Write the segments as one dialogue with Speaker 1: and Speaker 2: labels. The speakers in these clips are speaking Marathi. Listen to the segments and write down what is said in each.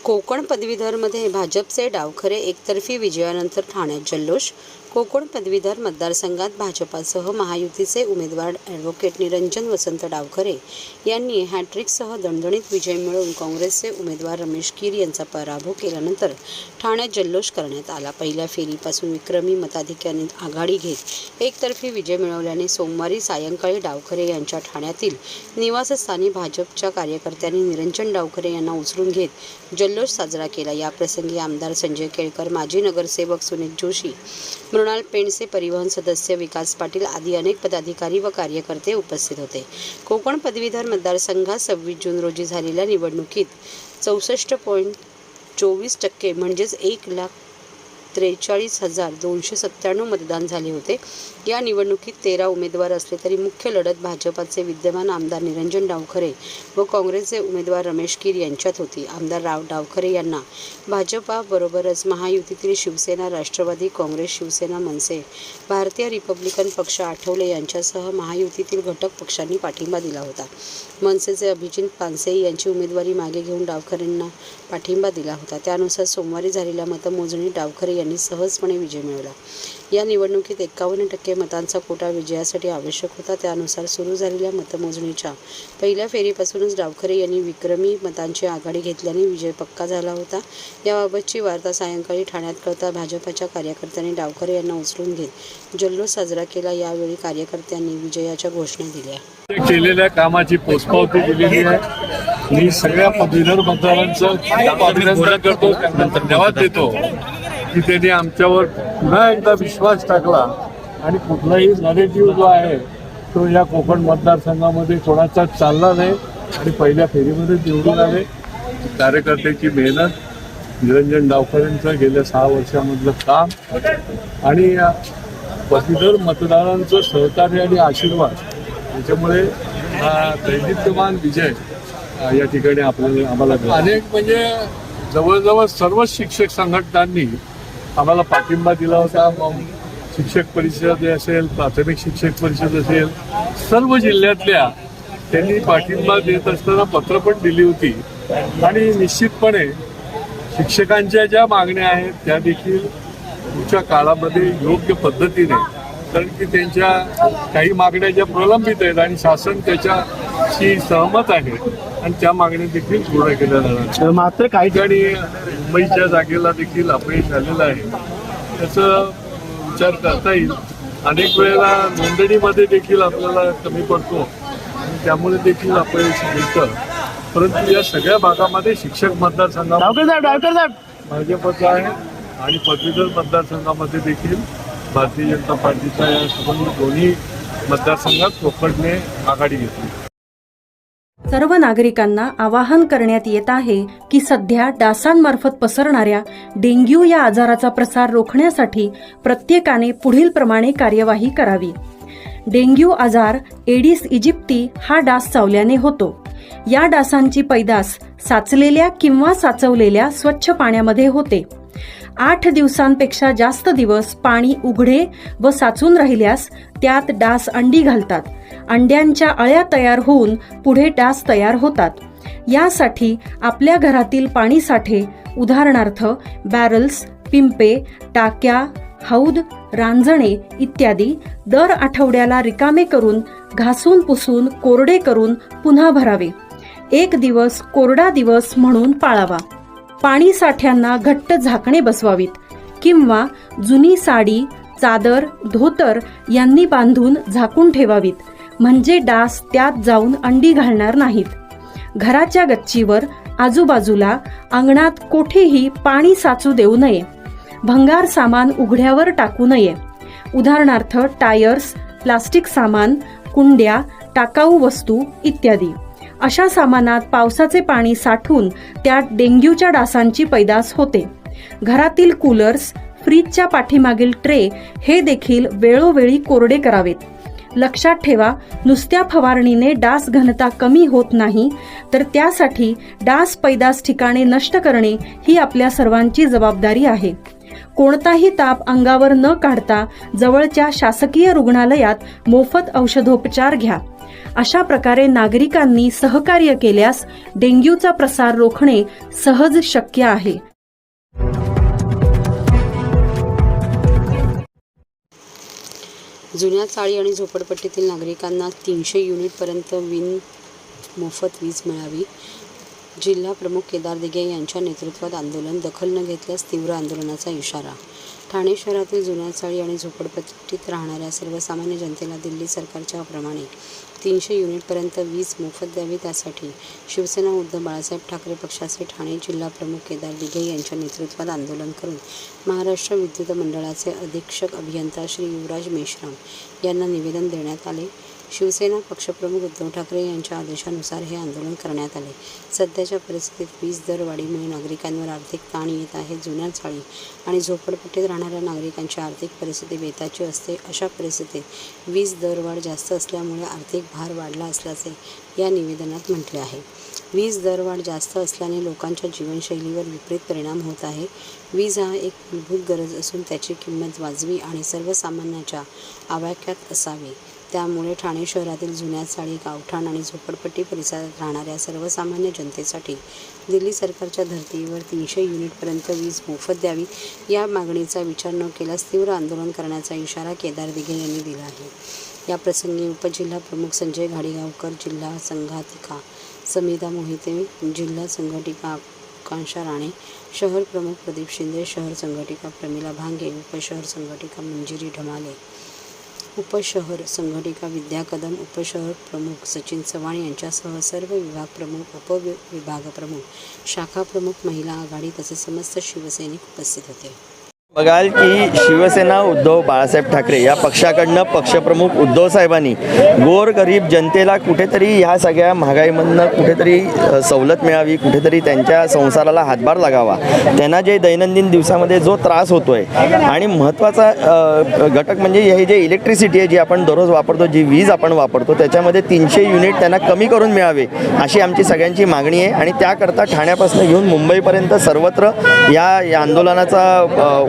Speaker 1: कोकण पदवीधरमध्ये भाजपचे डावखरे एकतर्फी विजयानंतर ठाण्यात जल्लोष. कोकण पदवीधर मतदारसंघात भाजपासह महायुतीचे उमेदवार ॲडव्होकेट निरंजन वसंत डावखरे यांनी हॅट्रिकसह दणदणीत विजय मिळवून काँग्रेसचे उमेदवार रमेश कीर यांचा पराभव केल्यानंतर ठाण्यात जल्लोष करण्यात आला. पहिल्या फेरीपासून विक्रमी मताधिक्याने आघाडी घेत एकतर्फी विजय मिळवल्याने सोमवारी सायंकाळी डावखरे यांच्या ठाण्यातील निवासस्थानी भाजपच्या कार्यकर्त्यांनी निरंजन डावखरे यांना उचलून घेत जल्लोष साजरा केला. याप्रसंगी आमदार संजय केळकर, माजी नगरसेवक सुनील जोशी, मृणाल पेंडसे, परिवहन सदस्य विकास पाटील आदी अनेक पदाधिकारी व कार्यकर्ते उपस्थित होते. कोकण पदवीधर मतदारसंघात 26 जून रोजी झालेल्या निवडणुकीत 64.24% म्हणजेच 1,43,297 मतदान झाले होते. या निवडणुकीत 13 उमेदवार असले तरी मुख्य लढत भाजपाचे विद्यमान आमदार निरंजन डावखरे व काँग्रेसचे उमेदवार रमेश कीर यांच्यात होती. आमदार डावखरे यांना भाजपाबरोबरच महायुतीतील शिवसेना, राष्ट्रवादी काँग्रेस, शिवसेना, मनसे, भारतीय रिपब्लिकन पक्ष, आठवले यांच्यासह महायुतीतील घटक पक्षांनी पाठिंबा दिला होता. मनसेचे अभिजित पानसे यांची उमेदवारी मागे घेऊन डावखरेंना पाठिंबा दिला होता. त्यानुसार सोमवारी झालेल्या मतमोजणीत डावखरे यांनी सहजपणे विजय मिळवला. या निवडणुकीत 51% मतांचा कोटा विजयासाठी आवश्यक होता. त्यानुसार सुरू झालेल्या मतमोजणीच्या पहिल्या फेरीपासूनच डावखरे यांनी विक्रमी मतांची आघाडी घेतल्याने विजय पक्का झाला होता. याबाबतची वार्ता सायंकाळी ठाण्यात कळता भाजपाच्या कार्यकर्त्यांनी डावखरे यांना उचलून घेत जल्लोष साजरा केला. यावेळी कार्यकर्त्यांनी विजयाच्या घोषणा दिल्या.
Speaker 2: केलेल्या कामाची पोचपावती दिलेली आहे. मी सगळ्या पदवीधर मतदारांचं अभिनंदन करतो, त्यांना धन्यवाद देतो की त्यांनी आमच्यावर पुन्हा एकदा विश्वास टाकला आणि कुठलाही नॅरेटिव्ह जो आहे तो या कोकण मतदारसंघामध्ये कोणाचाच चालला नाही आणि पहिल्या फेरीमध्ये निवडून आले. कार्यकर्त्याची मेहनत, निरंजन डावखरेंचं गेल्या 6 वर्षामधलं काम आणि पदवीधर मतदारांचं सहकार्य आणि आशीर्वाद याच्यामुळे हा दैदिप्यमान विजय या ठिकाणी आम्हाला अनेक म्हणजे जवळजवळ सर्व शिक्षक संघटनांनी आम्हाला पाठिंबा दिला होता. शिक्षक परिषद असेल, प्राथमिक शिक्षक परिषद असेल, सर्व जिल्ह्यातल्या त्यांनी पाठिंबा देत असताना पत्र पण दिली होती आणि निश्चितपणे शिक्षकांच्या ज्या मागण्या आहेत त्या देखील पुढच्या काळामध्ये योग्य पद्धतीने, कारण की त्यांच्या काही मागण्या ज्या प्रलंबित आहेत आणि शासन त्याच्याशी सहमत आहे आणि त्या मागण्या देखील पूर्ण केल्या जाणार. मात्र काही ठिकाणी मुंबईच्या जागेला देखील अपयश आलेलं आहे, त्याचा विचार करता येईल. अनेक वेळेला नोंदणीमध्ये देखील आपल्याला कमी पडतो आणि त्यामुळे देखील अपयश मिळतं. परंतु या सगळ्या भागामध्ये शिक्षक मतदारसंघामध्ये भाजपचा आहे आणि पदवीधर मतदारसंघामध्ये देखील भारतीय जनता पार्टीच्या या दोन्ही मतदारसंघात कोकणने आघाडी घेतली.
Speaker 3: सर्व नागरिकांना आवाहन करण्यात येत आहे की सध्या डासांमार्फत पसरणाऱ्या डेंग्यू या आजाराचा प्रसार रोखण्यासाठी प्रत्येकाने पुढील प्रमाणे कार्यवाही करावी. डेंग्यू आजार एडिस इजिप्ती हा डास चावल्याने होतो. या डासांची पैदास साचलेल्या किंवा साचवलेल्या स्वच्छ पाण्यामध्ये होते. 8 दिवसांपेक्षा जास्त दिवस पाणी उघडे व साचून राहिल्यास त्यात डास अंडी घालतात. अंड्यांच्या अळ्या तयार होऊन पुढे डास तयार होतात. यासाठी आपल्या घरातील पाणी साठे, उदाहरणार्थ बॅरल्स, पिंपे, टाक्या, हौद, रांजणे इत्यादी दर आठवड्याला रिकामे करून घासून पुसून कोरडे करून पुन्हा भरावे. 1 दिवस कोरडा दिवस म्हणून पाळावा. पाणी साठ्यांना घट्ट झाकणे बसवावीत किंवा जुनी साडी, चादर, धोतर यांनी बांधून झाकून ठेवावीत, म्हणजे डास त्यात जाऊन अंडी घालणार नाहीत. घराच्या गच्चीवर, आजूबाजूला, अंगणात कोठेही पाणी साचू देऊ नये. भंगार सामान उघड्यावर टाकू नये, उदाहरणार्थ टायर्स, प्लास्टिक सामान, कुंड्या, टाकाऊ वस्तू इत्यादी. अशा सामानात पावसाचे पाणी साठून त्यात डेंग्यूच्या डासांची पैदास होते. घरातील कूलर्स, फ्रीजच्या पाठीमागील ट्रे हे देखील वेळोवेळी कोरडे करावेत. लक्षात ठेवा, नुसत्या फवारणीने डास घनता कमी होत नाही, तर त्यासाठी डास पैदास ठिकाणे नष्ट करणे ही आपल्या सर्वांची जबाबदारी आहे. कोणताही ताप अंगावर न काढता जवळच्या शासकीय रुग्णालयात मोफत औषधोपचार घ्या. अशा प्रकारे नागरिकांनी सहकार्य केल्यास डेंग्यूचा प्रसार रोखणे सहज शक्य आहे.
Speaker 1: जुन्या चाळी आणि झोपडपट्टीतील नागरिकांना 300 युनिटपर्यंत मोफत वीज मिळावी. जिल्हा प्रमुख केदार दिघे यांच्या नेतृत्वात आंदोलन, दखल न घेतल्यास तीव्र आंदोलनाचा इशारा. ठाणे शहरातील जुन्या चाळी आणि झोपडपट्टीत राहणाऱ्या सर्वसामान्य जनतेला दिल्ली सरकारच्या प्रमाणे 300 युनिटपर्यंत वीज मोफत द्यावी. त्यासाठी शिवसेना उद्धव बाळासाहेब ठाकरे पक्षाचे ठाणे जिल्हा प्रमुख केदार दिघे यांच्या नेतृत्वात आंदोलन करून महाराष्ट्र विद्युत मंडळाचे अधीक्षक अभियंता श्री युवराज मेश्राम यांना निवेदन देण्यात आले. शिवसेना पक्षप्रमुख उद्धव ठाकरे यांच्या आदेशानुसार हे आंदोलन करण्यात आले. सध्याच्या परिस्थितीत वीज दरवाढीमुळे नागरिकांवर आर्थिक ताण येत आहे. जुन्या चाळी आणि झोपडपट्टीत राहणाऱ्या नागरिकांची आर्थिक परिस्थिती बेताची असते. अशा परिस्थितीत वीज दरवाढ जास्त असल्यामुळे आर्थिक भार वाढला असल्याचे या निवेदनात म्हटले आहे. वीज दरवाढ जास्त असल्याने लोकांच्या जीवनशैलीवर विपरीत परिणाम होत आहे. वीज हा एक मूलभूत गरज असून त्याची किंमत वाजवी आणि सर्वसामान्यांच्या आवाक्यात असावी. त्यामुळे ठाणे शहरातील जुन्या चाळी, गावठाण आणि झोपडपट्टी परिसरात राहणाऱ्या सर्वसामान्य जनतेसाठी दिल्ली सरकारच्या धर्तीवर 300 युनिटपर्यंत वीज मोफत द्यावी. या मागणीचा विचार न केल्यास तीव्र आंदोलन करण्याचा इशारा केदार दिघे यांनी दिला आहे. या प्रसंगी उपजिल्हा प्रमुख संजय घाडीगावकर, जिल्हा संघातिका समिधा मोहिते, जिल्हा संघटिका आकांक्षा राणे, शहर प्रमुख प्रदीप शिंदे, शहर संघटिका प्रमिला भांगे, उपशहर संघटिका मंजिरी ढमाले, उपशहर संघटिका विद्या कदम, उपशहर प्रमुख सचिन चव्हाण यांच्यासह सर्व विभाग प्रमुख, उपविभाग प्रमुख, शाखा प्रमुख, महिला आघाडी तसेच समस्त शिवसैनिक उपस्थित होते.
Speaker 4: बघाल की शिवसेना उद्धव बाळासाहेब ठाकरे या पक्षाकडनं पक्षप्रमुख उद्धव साहेबांनी गोरगरीब जनतेला कुठेतरी ह्या सगळ्या महागाईमधनं कुठेतरी सवलत मिळावी, कुठेतरी त्यांच्या संसाराला हातभार लागावा. त्यांना जे दैनंदिन दिवसामध्ये जो त्रास होतो आहे आणि महत्त्वाचा घटक म्हणजे हे जे इलेक्ट्रिसिटी आहे जी आपण दररोज वापरतो, जी वीज आपण वापरतो, त्याच्यामध्ये 300 युनिट त्यांना कमी करून मिळावे अशी आमची सगळ्यांची मागणी आहे. आणि त्याकरता ठाण्यापासून घेऊन मुंबईपर्यंत सर्वत्र या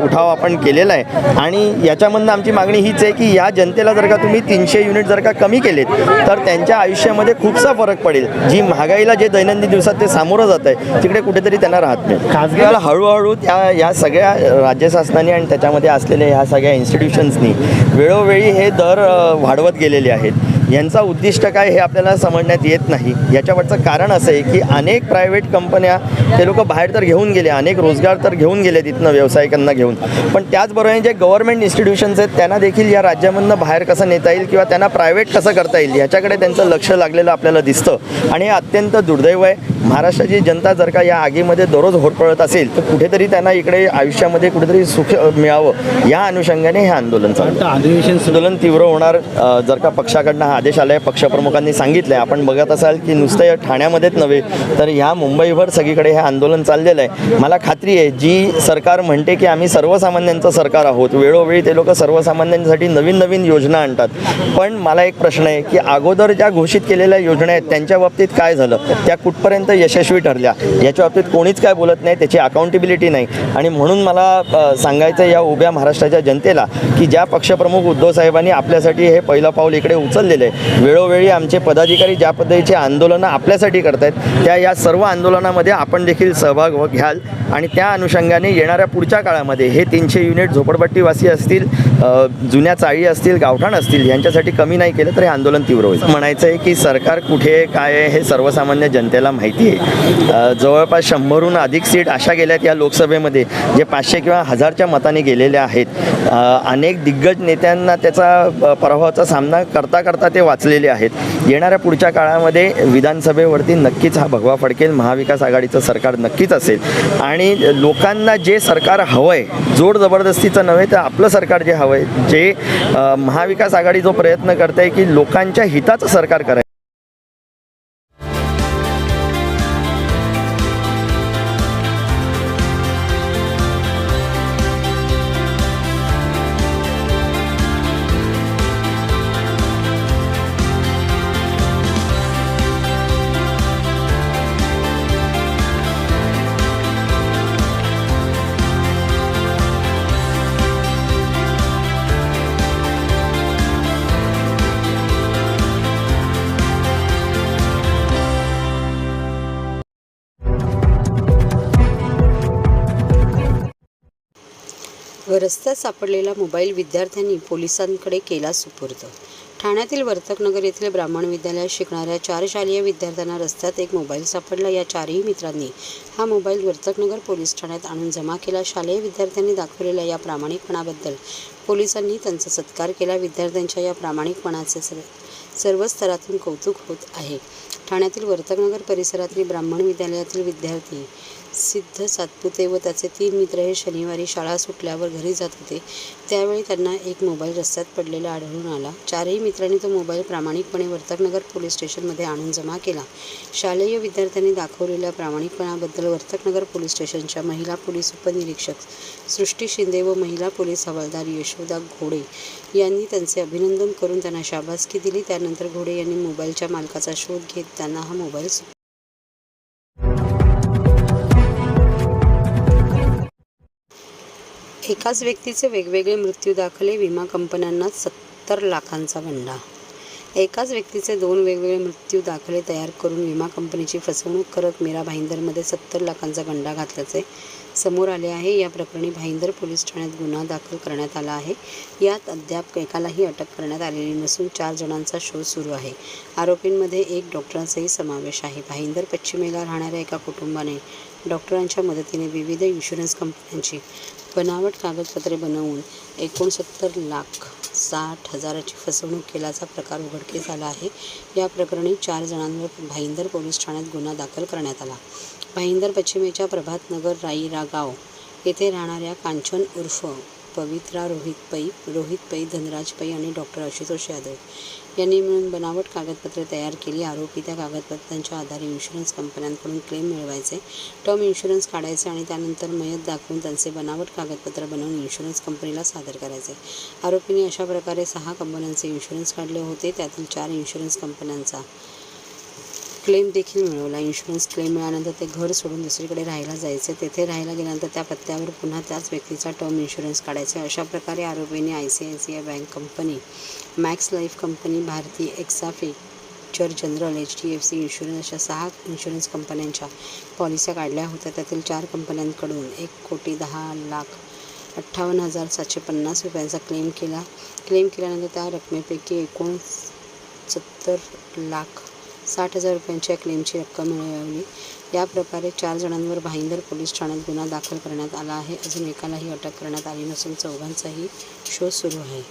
Speaker 4: उठाव आपण केलेला आहे. आणि याच्यामधनं आमची मागणी हीच आहे की या जनतेला जर का तुम्ही 300 युनिट जर का कमी केलेत तर त्यांच्या आयुष्यामध्ये खूपसा फरक पडेल. जी महागाईला जे दैनंदिन दिवसात ते सामोरं जात आहे तिकडे कुठेतरी त्यांना राहत नाही. खासगीला हळूहळू या सगळ्या राज्य शासनाने आणि त्याच्यामध्ये असलेल्या ह्या सगळ्या इन्स्टिट्यूशन्सनी वेळोवेळी हे दर वाढवत गेलेले आहेत. यांचा उद्दिष्ट काय हे आपल्याला समजण्यात येत नाही. याच्यावरचं कारण असं आहे की अनेक प्रायव्हेट कंपन्या ते लोक बाहेर तर घेऊन गेले, अनेक रोजगार तर घेऊन गेले तिथनं व्यावसायिकांना घेऊन, पण त्याचबरोबर जे गव्हर्नमेंट इन्स्टिट्यूशन्स आहेत त्यांना देखील या राज्यामधनं बाहेर कसं नेता येईल किंवा त्यांना प्रायव्हेट कसं करता येईल याच्याकडे त्यांचं लक्ष लागलेलं आपल्याला दिसतं. आणि हे अत्यंत दुर्दैव आहे. महाराष्ट्राची जनता जर का या आगीमध्ये दररोज होरपळत असेल तर कुठेतरी त्यांना इकडे आयुष्यामध्ये कुठेतरी सुख मिळावं या अनुषंगाने हे आंदोलन चालतं. आंदोलन तीव्र होणार जर का पक्षाकडनं हा आदेश आला आहे. पक्षप्रमुखांनी सांगितलं आहे. आपण बघत असाल की नुसतं या ठाण्यामध्येच नव्हे तर ह्या मुंबईभर सगळीकडे हे आंदोलन चाललेलं आहे. मला खात्री आहे जी सरकार म्हणते की आम्ही सर्वसामान्यांचं सरकार आहोत, वेळोवेळी ते लोक सर्वसामान्यांसाठी नवीन नवीन योजना आणतात. पण मला एक प्रश्न आहे की अगोदर ज्या घोषित केलेल्या योजना आहेत त्यांच्या बाबतीत काय झालं, त्या कुठपर्यंत यशस्वी ठरल्या याच्या बाबतीत कोणीच काय बोलत नाही, त्याची अकाउंटेबिलिटी नाही. आणि म्हणून मला सांगायचं या उभ्या महाराष्ट्राच्या जनतेला की ज्या पक्षप्रमुख उद्धव साहेबांनी आपल्यासाठी हे पहिलं पाऊल इकडे उचललेलं आहे, वेळोवेळी आमचे पदाधिकारी ज्या पद्धतीचे आंदोलनं आपल्यासाठी करत आहेत त्या या सर्व आंदोलनामध्ये आपण देखील सहभाग घ्याल. आणि त्या अनुषंगाने येणाऱ्या पुढच्या काळामध्ये हे 300 युनिट झोपडपट्टीवासी असतील, जुन्या चाळी असतील, गावठाण असतील यांच्यासाठी कमी नाही केलं तर हे आंदोलन तीव्र होईल. म्हणायचं आहे की सरकार कुठे काय आहे हे सर्वसामान्य जनतेला माहिती आहे. जवळपास 100हून अधिक सीट अशा गेल्यात या लोकसभेमध्ये जे 500 किंवा 1000च्या मताने गेलेल्या आहेत. अनेक दिग्गज नेत्यांना त्याचा पराभवाचा सामना करता करता ते वाचलेले आहेत. येणाऱ्या पुढच्या काळामध्ये विधानसभेवरती नक्कीच हा भगवा फडकेल. महाविकास आघाडीचं सरकार नक्कीच असेल. आणि लोकांना जे सरकार हवं आहे, जोड जबरदस्तीचं नव्हे तर आपलं सरकार जे हवं आहे, जे महाविकास आघाडी जो प्रयत्न करते आहे की लोकांच्या हिताचं सरकार करायचं.
Speaker 1: व रस्त्यात सापडलेला मोबाईल विद्यार्थ्यांनी पोलिसांकडे केला सुपूर्द. ठाण्यातील वर्तकनगर येथील ब्राह्मण विद्यालयात शिकणाऱ्या 4 शालेय विद्यार्थ्यांना रस्त्यात एक मोबाईल सापडला. या 4ही मित्रांनी हा मोबाईल वर्तकनगर पोलीस ठाण्यात आणून जमा केला. शालेय विद्यार्थ्यांनी दाखवलेल्या या प्रामाणिकपणाबद्दल पोलिसांनी त्यांचा सत्कार केला. विद्यार्थ्यांच्या या प्रामाणिकपणाचे सर्व स्तरातून कौतुक होत आहे. ठाण्यातील वर्तकनगर परिसरातील ब्राह्मण विद्यालयातील विद्यार्थी सिद्ध सातपुते व त्याचे 3 मित्र हे शनिवारी शाळा सुटल्यावर घरी जात होते. त्यावेळी त्यांना एक मोबाईल रस्त्यात पडलेला आढळून आला. 4ही मित्रांनी तो मोबाईल प्रामाणिकपणे वर्तकनगर पोलीस स्टेशनमध्ये आणून जमा केला. शालेय विद्यार्थ्यांनी दाखवलेल्या प्रामाणिकपणाबद्दल वर्तकनगर पोलीस स्टेशनच्या महिला पोलीस उपनिरीक्षक सृष्टी शिंदे व महिला पोलीस हवालदार यशोदा घोडे यांनी त्यांचे अभिनंदन करून त्यांना शाबासकी दिली. त्यानंतर घोडे यांनी मोबाईलच्या मालकाचा शोध घेत त्यांना हा मोबाईल एकाच व्यक्तीचे वेगवेगळे मृत्यू दाखले, विमा कंपन्यांना 70 लाखांचा गंडा. एकाच व्यक्तीचे 2 वेगवेगळे मृत्यू दाखले तयार करून विमा कंपनीची फसवणूक करत मीरा भाईंदरमध्ये 70 लाखांचा गंडा घातल्याचे समोर आले आहे. या प्रकरणी भाईंदर पोलीस ठाण्यात गुन्हा दाखल करण्यात आला आहे. यात अद्याप एकालाही अटक करण्यात आलेली नसून 4 जणांचा शोध सुरू आहे. आरोपींमध्ये 1 डॉक्टरांचाही समावेश आहे. भाईंदर पश्चिमेला राहणाऱ्या एका कुटुंबाने डॉक्टरांच्या मदतीने विविध इन्शुरन्स कंपन्यांची बनावट कागदपत्रे बनवून 69,60,000ची फसवणूक केल्याचा प्रकार उघडकीस आला आहे. या प्रकरणी 4 जणांवर भाईंदर पोलीस ठाण्यात गुन्हा दाखल करण्यात आला. भाईंदर पश्चिमेच्या प्रभातनगर राईरा गाव येथे राहणाऱ्या कांचन उर्फ पवित्रा रोहित पै धनराज पै आणि डॉक्टर आशुतोष यादव यांनी मिळून बनावट कागदपत्रे तयार केली. आरोपी त्या कागदपत्रांच्या आधारे इन्शुरन्स कंपन्यांकडून क्लेम मिळवायचे, टर्म इन्शुरन्स काढायचे आणि त्यानंतर मयत दाखवून त्यांचे बनावट कागदपत्र बनवून इन्शुरन्स कंपनीला सादर करायचे. आरोपींनी अशा प्रकारे 6 कंपन्यांचे इन्शुरन्स काढले होते. त्यातील 4 इन्शुरन्स कंपन्यांचा क्लेम देखील मिळवला. इन्शुरन्स क्लेम मिळाल्यानंतर ते घर सोडून दुसरीकडे राहायला जायचे. तेथे राहायला गेल्यानंतर त्या पत्त्यावर पुन्हा त्याच व्यक्तीचा टर्म इन्शुरन्स काढायचे. अशा प्रकारे आरोपींनी ICICI bank company, max life company, भारतीय एक्सा फ्युचर जनरल, HDFC इन्शुरन्स अशा 6 इन्शुरन्स कंपन्यांच्या पॉलिस्या काढल्या होत्या. त्यातील 4 कंपन्यांकडून 1,10,58,750 रुपयांचा क्लेम केल्यानंतर त्या रकमेपैकी 69,60,000 रुपयांच्या क्लेमची रक्कम मिळवली. या प्रकारे 4 जणांवर भाईंदर पोलीस ठाण्यात गुन्हा दाखल करण्यात आला आहे. अजून एकालाही अटक करण्यात आली नसून 4घांचाही शोध सुरू आहे.